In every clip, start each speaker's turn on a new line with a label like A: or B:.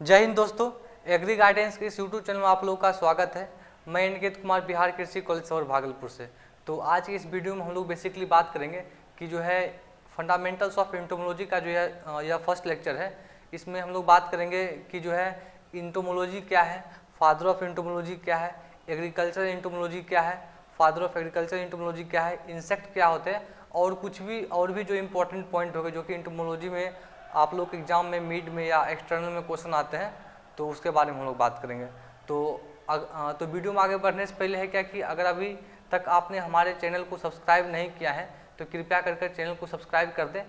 A: जय हिंद दोस्तों, agree guidance के इस यूट्यूब चैनल में आप लोगों का स्वागत है। मैं इनकेत कुमार बिहार कृषि कॉलेज और भागलपुर से। तो आज की इस वीडियो में हम लोग बेसिकली बात करेंगे कि जो है फंडामेंटल्स ऑफ एंटोमोलॉजी का जो है यह फर्स्ट लेक्चर है। इसमें हम लोग बात करेंगे कि जो है एंटोमोलॉजी क्या है, फादर ऑफ एंटोमोलॉजी क्या है, एग्रीकल्चर एंटोमोलॉजी क्या है, फादर ऑफ एग्रीकल्चर एंटोमोलॉजी क्या है, इंसेक्ट क्या होते हैं और कुछ भी और भी जो इंपॉर्टेंट पॉइंट हो गए जो कि एंटोमोलॉजी में आप लोग एग्जाम में मिड में या एक्सटर्नल में क्वेश्चन आते हैं, तो उसके बारे में हम लोग बात करेंगे। तो वीडियो में आगे बढ़ने से पहले है क्या कि अगर अभी तक आपने हमारे चैनल को सब्सक्राइब नहीं किया है तो कृपया करके चैनल को सब्सक्राइब कर दें,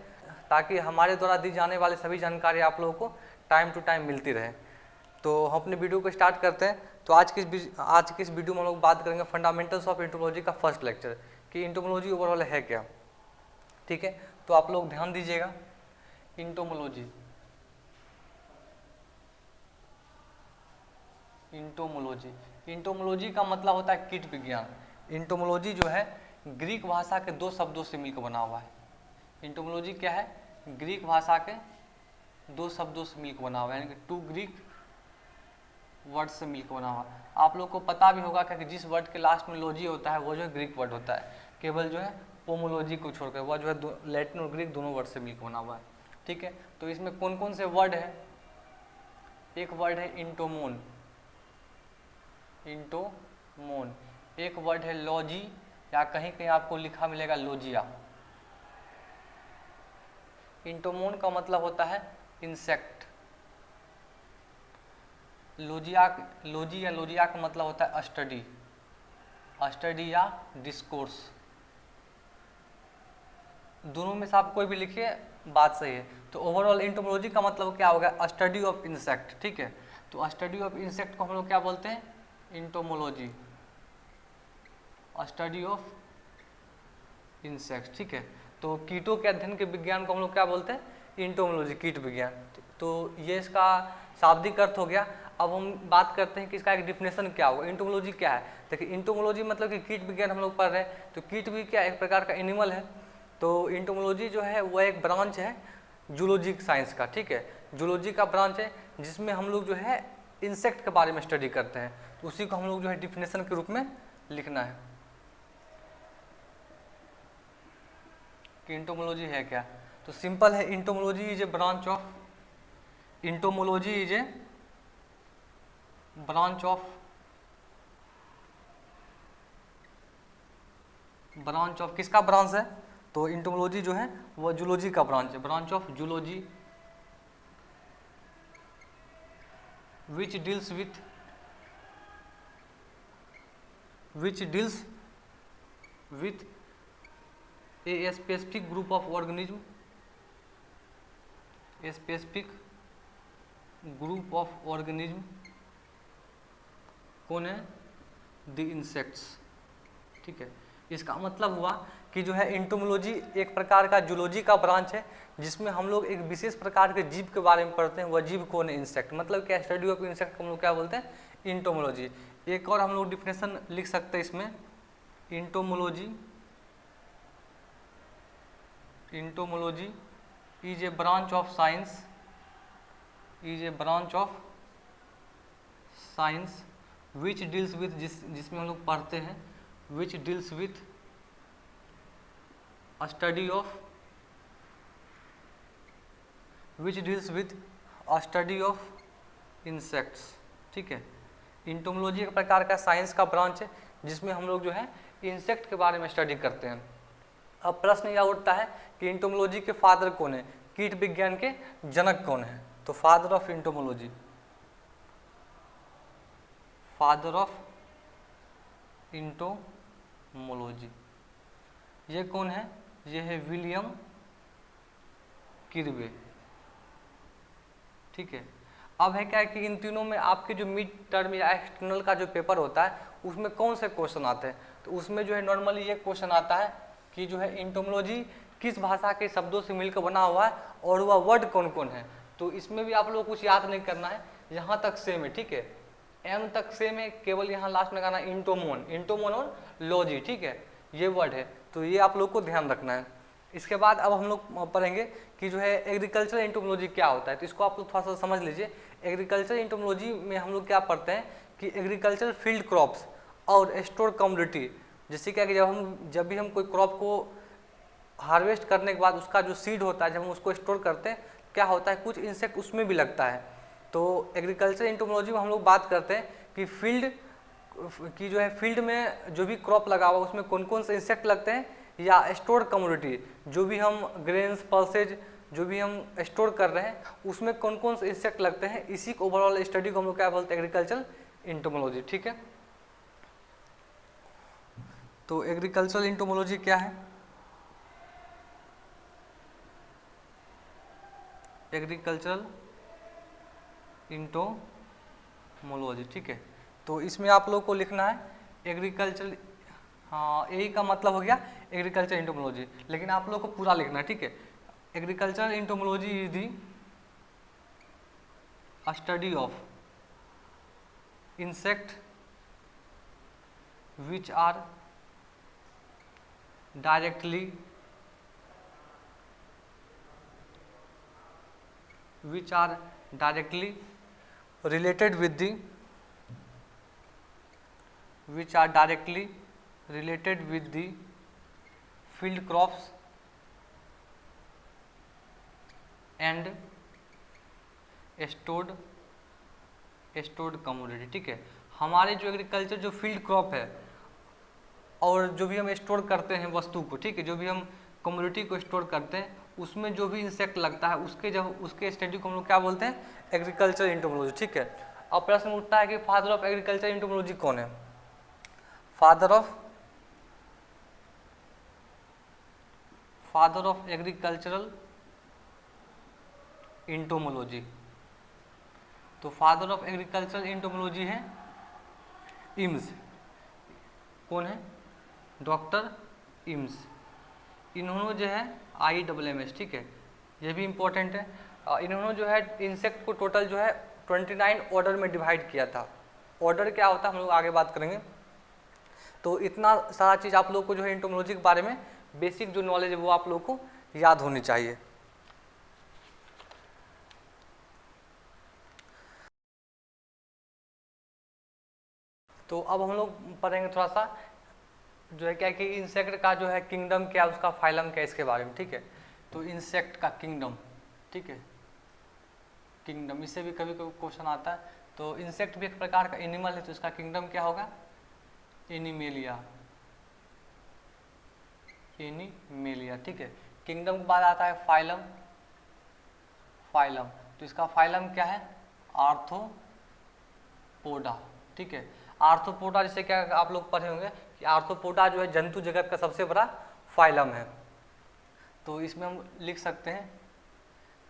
A: ताकि हमारे द्वारा दी जाने वाली सभी जानकारी आप लोगों को टाइम टू टाइम मिलती रहे। तो हम अपने वीडियो को स्टार्ट करते हैं। तो आज की इस वीडियो में हम लोग बात करेंगे फंडामेंटल्स ऑफ एंटोमोलॉजी का फर्स्ट लेक्चर कि एंटोमोलॉजी ओवरऑल है क्या। ठीक है, तो आप लोग ध्यान दीजिएगा। एंटोमोलॉजी एंटोमोलॉजी का मतलब होता है कीट विज्ञान। एंटोमोलॉजी जो है ग्रीक भाषा के दो शब्दों से मिलकर बना हुआ है। एंटोमोलॉजी क्या है? ग्रीक भाषा के दो शब्दों से मिलकर बना हुआ है, यानी कि टू ग्रीक वर्ड से मिलकर बना हुआ है। आप लोग को पता भी होगा कि जिस वर्ड के लास्ट में लॉजी होता है वो जो है ग्रीक वर्ड होता है, केवल जो है पोमोलॉजी को छोड़कर वह जो है लैटिन और ग्रीक दोनों वर्ड से मिलकर बना हुआ है। ठीक है, तो इसमें कौन कौन से वर्ड है? एक वर्ड है इंटोमोन, एक वर्ड है लॉजी या कहीं कहीं आपको लिखा मिलेगा लोजिया। इंटोमोन का मतलब होता है इंसेक्ट, लोजी या लोजिया का मतलब होता है स्टडी या डिस्कोर्स। दोनों में से आप कोई भी लिखिए, बात सही है। तो ओवरऑल एंटोमोलॉजी का मतलब क्या होगा? Study of insect. ठीक है, तो स्टडी ऑफ इंसेक्ट को हम लोग क्या बोलते हैं? Entomology, study of insect. ठीक है, तो कीटों के अध्ययन के विज्ञान को हम लोग क्या बोलते हैं? एंटोमोलॉजी, कीट विज्ञान। तो ये इसका शाब्दिक अर्थ हो गया। अब हम बात करते हैं कि इसका एक डिफिनेशन क्या होगा, एंटोमोलॉजी क्या है। देखिए, एंटोमोलॉजी मतलब कि कीट विज्ञान हम लोग पढ़ रहे हैं, तो कीट भी क्या एक प्रकार का एनिमल है। तो एंटोमोलॉजी जो है वह एक ब्रांच है जूलॉजी साइंस का। ठीक है, जूलॉजी का ब्रांच है जिसमें हम लोग जो है इंसेक्ट के बारे में स्टडी करते हैं। तो उसी को हम लोग जो है डिफिनेशन के रूप में लिखना है कि एंटोमोलॉजी है क्या। तो सिंपल है, entomology is a branch of किसका ब्रांच है? तो एंटोमोलॉजी जो है वह जूलॉजी का ब्रांच है, branch of zoology which deals with a specific group of organism, कौन है? The insects. ठीक है, इसका मतलब हुआ कि जो है एंटोमोलॉजी एक प्रकार का जूलॉजी का ब्रांच है जिसमें हम लोग एक विशेष प्रकार के जीव के बारे में पढ़ते हैं। वह जीव कौन है? इंसेक्ट। मतलब क्या? स्टडी ऑफ इंसेक्ट को हम लोग क्या बोलते हैं? एंटोमोलॉजी। एक और हम लोग डिफिनेशन लिख सकते हैं इसमें, entomology is a branch of science which deals with, जिसमें हम लोग पढ़ते हैं, which deals with study of insects. ठीक है, एंटोमोलॉजी एक प्रकार का साइंस का ब्रांच है जिसमें हम लोग जो है इंसेक्ट के बारे में स्टडी करते हैं। अब प्रश्न यह उठता है कि एंटोमोलॉजी के फादर कौन है, कीट विज्ञान के जनक कौन है? तो फादर ऑफ एंटोमोलॉजी ये कौन है? ये है विलियम किर्बे। ठीक है, अब है क्या कि इन तीनों में आपके जो मिड टर्म या एक्सटर्नल का जो पेपर होता है उसमें कौन से क्वेश्चन आते हैं? तो उसमें जो है नॉर्मली ये क्वेश्चन आता है कि जो है एंटोमोलॉजी किस भाषा के शब्दों से मिलकर बना हुआ है और वह वर्ड कौन कौन है। तो इसमें भी आप लोग कुछ याद नहीं करना है, यहाँ तक सेम है। ठीक है, एम तक सेम है, केवल यहाँ लास्ट में गाना इंटोमोन और लॉजी। ठीक है, ये वर्ड है, तो ये आप लोग को ध्यान रखना है। इसके बाद अब हम लोग पढ़ेंगे कि जो है एग्रीकल्चर एंटोमोलॉजी क्या होता है। तो इसको आप लोग थोड़ा सा समझ लीजिए। एग्रीकल्चर एंटोमोलॉजी में हम लोग क्या पढ़ते हैं कि एग्रीकल्चर फील्ड क्रॉप्स और स्टोर कमोडिटी, जैसे क्या कि जब भी हम कोई क्रॉप को हार्वेस्ट करने के बाद उसका जो सीड होता है, जब हम उसको स्टोर करते हैं, क्या होता है कुछ इंसेक्ट उसमें भी लगता है। तो एग्रीकल्चर एंटोमोलॉजी में हम लोग बात करते हैं कि फील्ड की जो है फील्ड में जो भी क्रॉप लगा हुआ उसमें कौन कौन से इंसेक्ट लगते हैं, या स्टोर कमोडिटी जो भी हम ग्रेन्स पल्सेज जो भी हम स्टोर कर रहे हैं उसमें कौन कौन से इंसेक्ट लगते हैं, इसी को ओवरऑल स्टडी को हम लोग क्या बोलते हैं, एग्रीकल्चर एंटोमोलॉजी। ठीक है, तो एग्रीकल्चर एंटोमोलॉजी क्या है? एग्रीकल्चरल एंटोमोलॉजी, ठीक है। तो इसमें आप लोग को लिखना है एग्रीकल्चर, हाँ यही का मतलब हो गया एग्रीकल्चर एंटोमोलॉजी, लेकिन आप लोग को पूरा लिखना है, ठीक है। Agriculture entomology is the study of insect which are directly related with the field crops and stored commodity। ठीक है, हमारे जो एग्रीकल्चर जो फील्ड क्रॉप है और जो भी हम स्टोर करते हैं वस्तु को, ठीक है, जो भी हम कमोडिटी को स्टोर करते हैं उसमें जो भी इंसेक्ट लगता है उसके स्टडी को हम लोग क्या बोलते हैं, एग्रीकल्चर एंटोमोलॉजी। ठीक है, अब प्रश्न उठता है कि फादर ऑफ एग्रीकल्चर एंटोमोलॉजी कौन है? फादर ऑफ एग्रीकल्चरल एंटोमोलॉजी, तो फादर ऑफ एग्रीकल्चरल एंटोमोलॉजी है इम्स। कौन है? डॉक्टर इम्स। इन्होंने जो है IMMS, ठीक है, ये भी इम्पोर्टेंट है। इन्होंने जो है इंसेक्ट को टोटल जो है 29 ऑर्डर में डिवाइड किया था। ऑर्डर क्या होता है हम लोग आगे बात करेंगे। तो इतना सारा चीज़ आप लोग को जो है एंटोमोलॉजी के बारे में बेसिक जो नॉलेज है वो आप लोग को याद होनी चाहिए। तो अब हम लोग पढ़ेंगे थोड़ा सा जो है क्या कि इंसेक्ट का जो है किंगडम क्या, उसका फाइलम क्या, इसके बारे में। ठीक है, तो इंसेक्ट का किंगडम, ठीक है, किंगडम, इससे भी कभी कभी क्वेश्चन आता है। तो इंसेक्ट भी एक प्रकार का एनिमल है, तो इसका किंगडम क्या होगा? Animalia, animalia. ठीक है, किंगडम के बाद आता है फाइलम, तो इसका फाइलम क्या है? आर्थ्रोपोडा। ठीक है, आर्थ्रोपोडा जैसे क्या आप लोग पढ़े होंगे कि आर्थ्रोपोडा जो है जंतु जगत का सबसे बड़ा फाइलम है। तो इसमें हम लिख सकते हैं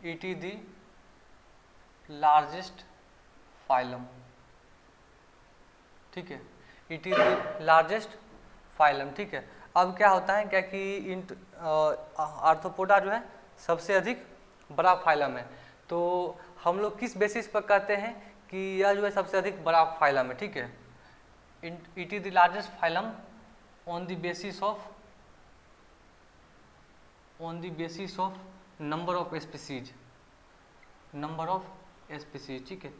A: it is the largest phylum. ठीक है, it is the largest phylum. ठीक है, अब क्या होता है क्या कि आर्थ्रोपोडा जो है सबसे अधिक बड़ा फाइलम है। तो हम लोग किस बेसिस पर कहते हैं कि यह जो है सबसे अधिक बड़ा फाइलम है? ठीक है, it is the largest phylum on the basis of number of species, ठीक है,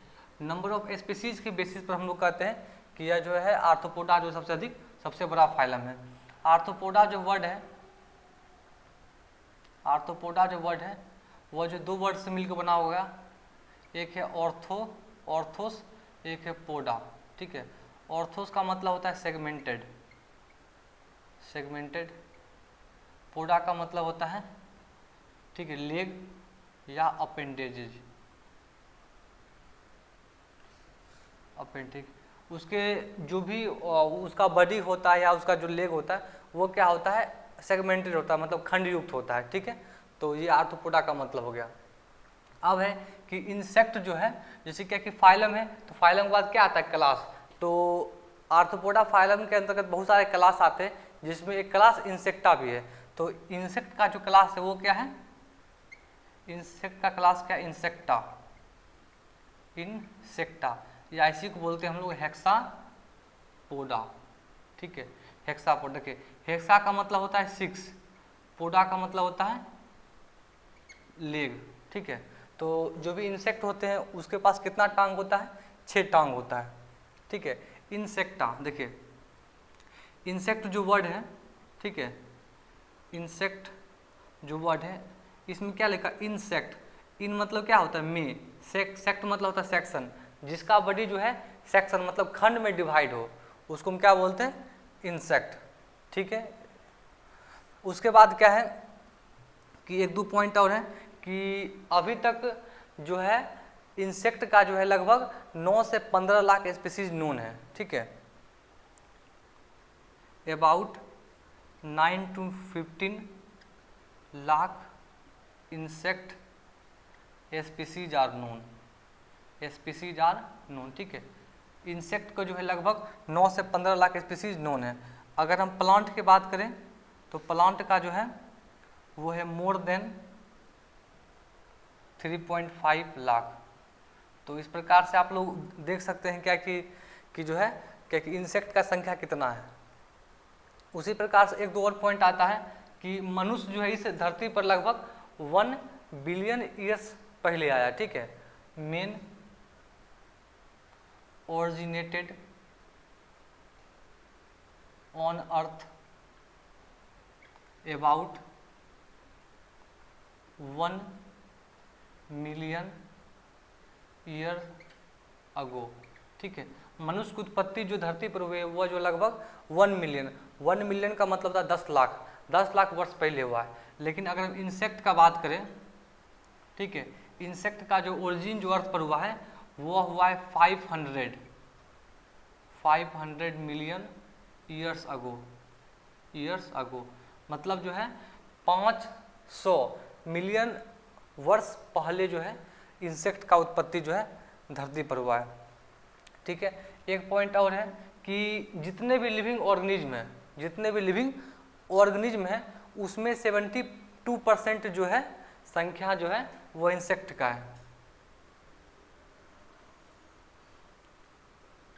A: नंबर ऑफ स्पीसीज के बेसिस पर हम लोग कहते हैं कि यह जो है आर्थ्रोपोडा जो सबसे बड़ा फाइलम है। आर्थ्रोपोडा जो वर्ड है वह जो दो वर्ड से मिलकर बना होगा, एक है ऑर्थोस, एक है पोडा। ठीक है, ऑर्थोस का मतलब होता है सेगमेंटेड, पोडा का मतलब होता है, ठीक है, लेग या अपेंडेजेज, उसके जो भी उसका बॉडी होता है या उसका जो लेग होता है वो क्या होता है? सेगमेंटेड होता है, मतलब खंड युक्त होता है। ठीक है, तो ये आर्थ्रोपोडा का मतलब हो गया। अब है कि इंसेक्ट जो है जैसे क्या कि फाइलम है, तो फाइलम के बाद क्या आता है? क्लास। तो आर्थ्रोपोडा फाइलम के अंतर्गत बहुत सारे क्लास आते हैं, जिसमें एक क्लास इंसेक्टा भी है। तो इंसेक्ट का जो क्लास है वो क्या है? इंसेक्ट का क्लास क्या? इंसेक्टा, या इसी को बोलते हैं हम लोग हेक्सापोडा। ठीक है, हेक्सापोडा के हेक्सा का मतलब होता है 6, पोडा का मतलब होता है लेग, ठीक है। तो जो भी इंसेक्ट होते हैं उसके पास कितना टांग होता है, 6 टांग होता है, ठीक है। इंसेक्टा, देखिए इंसेक्ट जो वर्ड है, ठीक है, इंसेक्ट जो वर्ड है इसमें क्या लिखा, इंसेक्ट, इन मतलब क्या होता है में, सेक्ट मतलब होता है सेक्शन, जिसका बॉडी जो है सेक्शन मतलब खंड में डिवाइड हो, उसको हम क्या बोलते हैं, इंसेक्ट, ठीक है। उसके बाद क्या है कि एक दो पॉइंट और है कि अभी तक जो है इंसेक्ट का जो है लगभग 9 से 15 लाख स्पीसीज नोन है, ठीक है। About 9 to 15 lakh insect species are known, species are known, ठीक है। इंसेक्ट का जो है लगभग 9 से 15 लाख स्पीसीज नोन है। अगर हम प्लांट की बात करें तो प्लांट का जो है वो है मोर देन 3.5 लाख। तो इस प्रकार से आप लोग देख सकते हैं क्या कि जो है क्या कि इंसेक्ट का संख्या कितना है। उसी प्रकार से एक दो और पॉइंट आता है कि मनुष्य जो है इस धरती पर लगभग 1 बिलियन ईयर्स पहले आया, ठीक है। Main originated on earth about 1 million year ago, ठीक है। मनुष्य की उत्पत्ति जो धरती पर हुई है वह जो लगभग 1 मिलियन का मतलब था 10 लाख वर्ष पहले हुआ है। लेकिन अगर हम इंसेक्ट का बात करें, ठीक है, इंसेक्ट का जो ओरिजिन जो अर्थ पर हुआ है वो हुआ है 500 मिलियन ईयर्स अगो, मतलब जो है 500 मिलियन वर्ष पहले जो है इंसेक्ट का उत्पत्ति जो है धरती पर हुआ है, ठीक है। एक पॉइंट और है कि जितने भी लिविंग ऑर्गेनिज्म है उसमें 72% जो है संख्या जो है वो इंसेक्ट का है।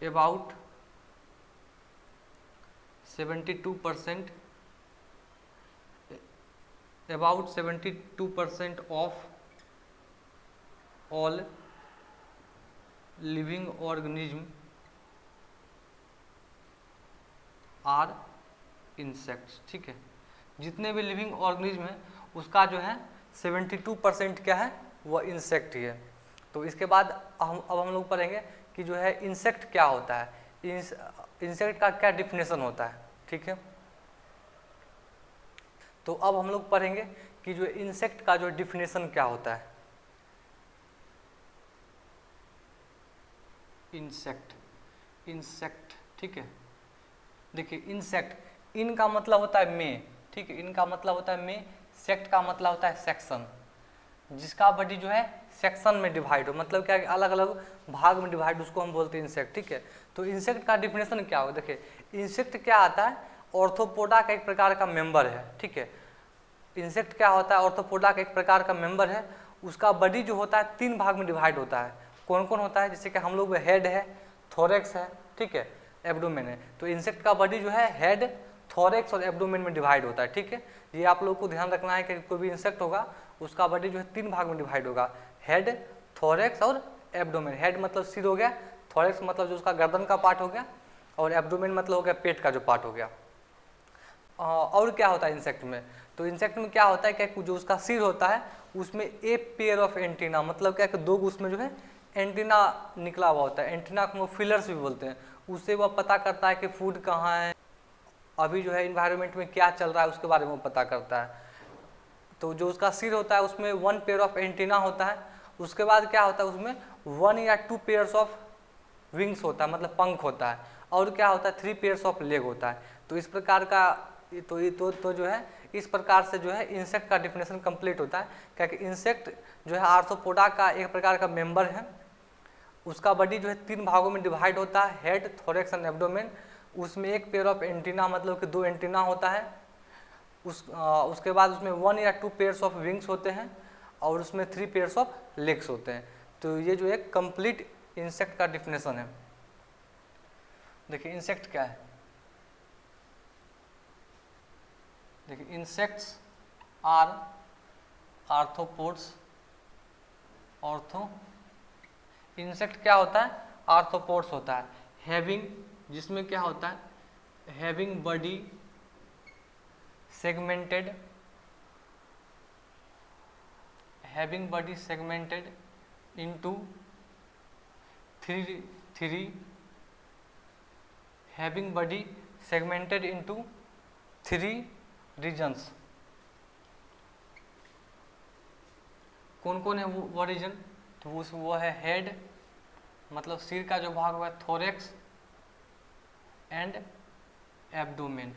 A: About 72% of all living organism are insects, ठीक है। जितने भी लिविंग ऑर्गेनिज्म है उसका जो है 72% क्या है वो इंसेक्ट ही है। तो इसके बाद अब हम लोग पढ़ेंगे कि जो है इंसेक्ट क्या होता है, इंसेक्ट का क्या डिफिनेशन होता है, ठीक है। तो अब हम लोग पढ़ेंगे कि जो इंसेक्ट का जो डिफिनेशन क्या होता है। इंसेक्ट, ठीक है। देखिए इंसेक्ट, इन का मतलब होता है में, ठीक है, इनका मतलब होता है में, सेक्ट का मतलब होता है सेक्शन, जिसका बॉडी जो है सेक्शन में डिवाइड हो, मतलब क्या अलग अलग भाग में डिवाइड, उसको हम बोलते हैं इंसेक्ट, ठीक है। तो इंसेक्ट का डिफिनेशन क्या होगा, देखिए इंसेक्ट क्या आता है, ऑर्थोपोडा का एक प्रकार का मेंबर है, ठीक है। इंसेक्ट क्या होता है, ऑर्थोपोडा का एक प्रकार का मेंबर है। उसका बॉडी जो होता है 3 भाग में डिवाइड होता है। कौन कौन होता है, जैसे कि हम लोग में हेड है, थोरेक्स है, ठीक है, एब्डोमेन है। तो इंसेक्ट का बॉडी जो है हेड, थोरेक्स और एब्डोमेन में डिवाइड होता है, ठीक है। ये आप लोगों को ध्यान रखना है कि कोई भी इंसेक्ट होगा उसका बॉडी जो है 3 भाग में डिवाइड होगा, हेड, थोरेक्स और एब्डोमेन। हेड मतलब सिर हो गया, थोरेक्स मतलब जो उसका गर्दन का पार्ट हो गया, और एब्डोमेन मतलब हो गया पेट का जो पार्ट हो गया। और क्या होता है इंसेक्ट में, तो इंसेक्ट में क्या होता है कि जो उसका सिर होता है उसमें ए पेयर ऑफ एंटीना, मतलब क्या कि 2 उसमें जो है एंटीना निकला हुआ होता है। एंटीना को फिलर्स भी बोलते हैं। उससे वह पता करता है कि फूड कहाँ है, अभी जो है इन्वायरमेंट में क्या चल रहा है उसके बारे में पता करता है। तो जो उसका सिर होता है उसमें 1 पेयर ऑफ एंटीना होता है। उसके बाद क्या होता है उसमें 1 या 2 पेयर्स ऑफ विंग्स होता है, मतलब पंख होता है। और क्या होता है 3 पेयर्स ऑफ लेग होता है। तो इस प्रकार का तो जो है इस प्रकार से जो है इंसेक्ट का डिफिनेशन कंप्लीट होता है। क्योंकि इंसेक्ट जो है आर्थ्रोपोडा का एक प्रकार का मेंबर है। उसका बॉडी जो है 3 भागों में डिवाइड होता है, हेड, थोरेक्स एंड एब्डोमेन। उसमें 1 पेयर ऑफ एंटीना मतलब कि 2 एंटीना होता है। उसके बाद उसमें 1 या 2 पेयर्स ऑफ विंग्स होते हैं, और उसमें 3 पेयर्स ऑफ लेग्स होते हैं। तो ये जो एक कंप्लीट इंसेक्ट का डिफिनेशन है। देखिए इंसेक्ट क्या है, देखिए इंसेक्ट्स आर्थ्रोपोड्स। ऑर्थो इंसेक्ट क्या होता है? आर्थ्रोपोड्स होता है। हैविंग, जिसमें क्या होता है? Having body segmented, having body segmented into three having body segmented into 3 regions. कौन कौन है वो रीजन? तो वो है हेड, मतलब सिर का जो भाग हुआ है, थोरेक्स एंड एब्डोमेन।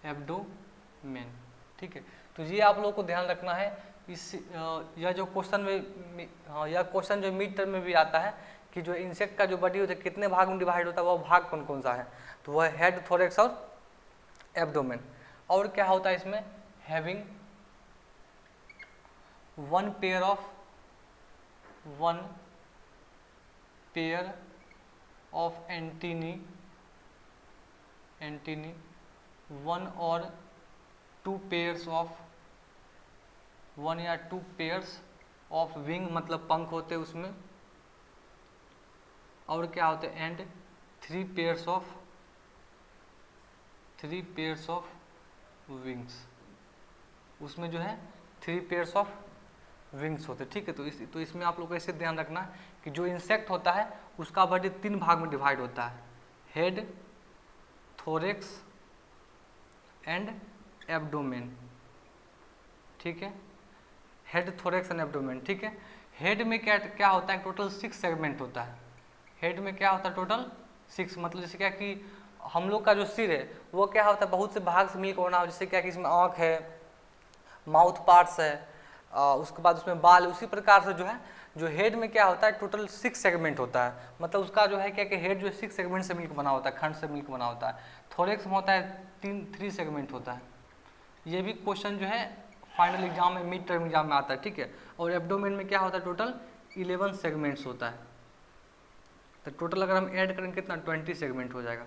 A: एब्डोमेन, ठीक है। तो ये आप लोगों को ध्यान रखना है। इस यह जो क्वेश्चन में यह क्वेश्चन जो मिड टर्म में भी आता है कि जो इंसेक्ट का जो बॉडी होता है कितने भाग में डिवाइड होता है, वह भाग कौन कौन सा है? तो वह हेड, थोरेक्स और एब्डोमेन। और क्या होता है इसमें? Having one pair of antennae, one और टू पेयर्स ऑफ विंग, मतलब पंख होते हैं उसमें। और क्या होते हैं? एंड 3 पेयर्स ऑफ विंग्स, उसमें जो है 3 पेयर्स ऑफ विंग्स होते हैं, ठीक है। तो इसमें आप लोग को ऐसे ध्यान रखना कि जो इंसेक्ट होता है उसका बॉडी 3 भाग में डिवाइड होता है, हेड, थोरेक्स एंड एब्डोमेन, ठीक है। हेड, थोरेक्स एंड एब्डोमेन, ठीक है। हेड में क्या होता है? टोटल 6 सेगमेंट होता है। हेड में क्या होता है? टोटल 6, मतलब जैसे क्या कि हम लोग का जो सिर है वो क्या होता है? बहुत से भाग से मिलकर बना हो, जैसे क्या कि इसमें आँख है, माउथ पार्ट्स है, उसके बाद उसमें बाल। उसी प्रकार से जो है जो हेड में क्या होता है? टोटल 6 सेगमेंट होता है, मतलब उसका जो है क्या कि हेड जो 6 सेगमेंट से मिलकर बना होता है, खंड से मिलकर बना होता है। थोरेक्स में होता है 3 सेगमेंट होता है। ये भी क्वेश्चन जो है फाइनल एग्जाम में, मिड टर्म एग्जाम में आता है, ठीक है। और एब्डोमेन में क्या होता है? टोटल 11 सेगमेंट्स होता है। तो टोटल अगर हम ऐड करेंगे कितना? 20 सेगमेंट हो जाएगा।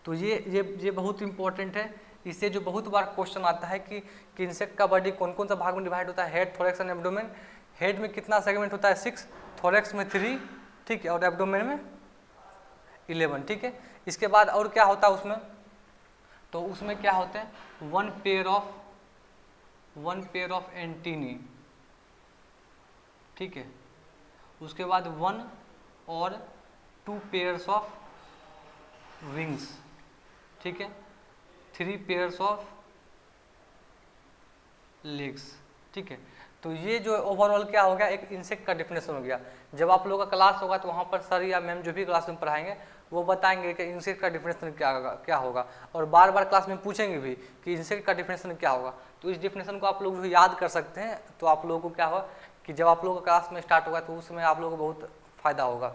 A: तो ये बहुत इंपॉर्टेंट है। इससे जो बहुत बार क्वेश्चन आता है कि इंसेक्ट का बॉडी कौन कौन सा भाग में डिवाइड होता है? Head, thorax and abdomen. Head में कितना सेगमेंट होता है? 6, थोरेक्स में 3, ठीक है, और एब्डोमेन में 11, ठीक है। इसके बाद और क्या होता है उसमें? तो उसमें क्या होते हैं? वन पेयर ऑफ एंटीनी, ठीक है। उसके बाद 1 और 2 पेयर्स ऑफ विंग्स, ठीक है। 3 पेयर्स ऑफ लेग्स, ठीक है। तो ये जो ओवरऑल क्या हो गया? एक इंसेक्ट का डिफिनेशन हो गया। जब आप लोगों का क्लास होगा तो वहाँ पर सर या मैम जो भी क्लास में पढ़ाएंगे वो बताएंगे कि इंसेक्ट का डिफिनेशन क्या होगा, और बार बार क्लास में पूछेंगे भी कि इंसेक्ट का डिफिनेशन क्या होगा। तो इस डिफिनेशन को आप लोग जो याद कर सकते हैं, तो आप लोगों को क्या होगा कि जब आप लोगों का क्लास में स्टार्ट होगा तो उसमें आप लोगों को बहुत फायदा होगा।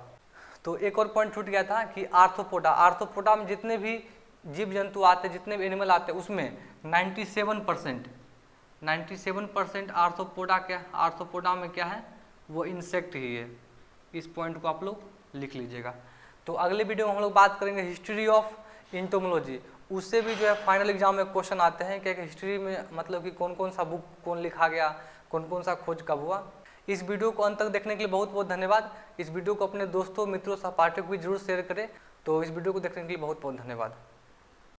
A: तो एक और पॉइंट छूट गया था कि आर्थ्रोपोडा में जितने भी जीव जंतु आते हैं, जितने भी एनिमल आते हैं, उसमें 97% आर्थ्रोपोडा में क्या है? वो इंसेक्ट ही है। इस पॉइंट को आप लोग लिख लीजिएगा। तो अगले वीडियो में हम लोग बात करेंगे हिस्ट्री ऑफ एंटोमोलॉजी। उससे भी जो है फाइनल एग्जाम में क्वेश्चन आते हैं कि हिस्ट्री में मतलब कि कौन कौन सा बुक कौन लिखा गया, कौन कौन सा खोज कब हुआ। इस वीडियो को अंत तक देखने के लिए बहुत बहुत धन्यवाद। इस वीडियो को अपने दोस्तों, मित्रों, सहपाठियों को भी जरूर शेयर करें। तो इस वीडियो को देखने के लिए बहुत बहुत धन्यवाद।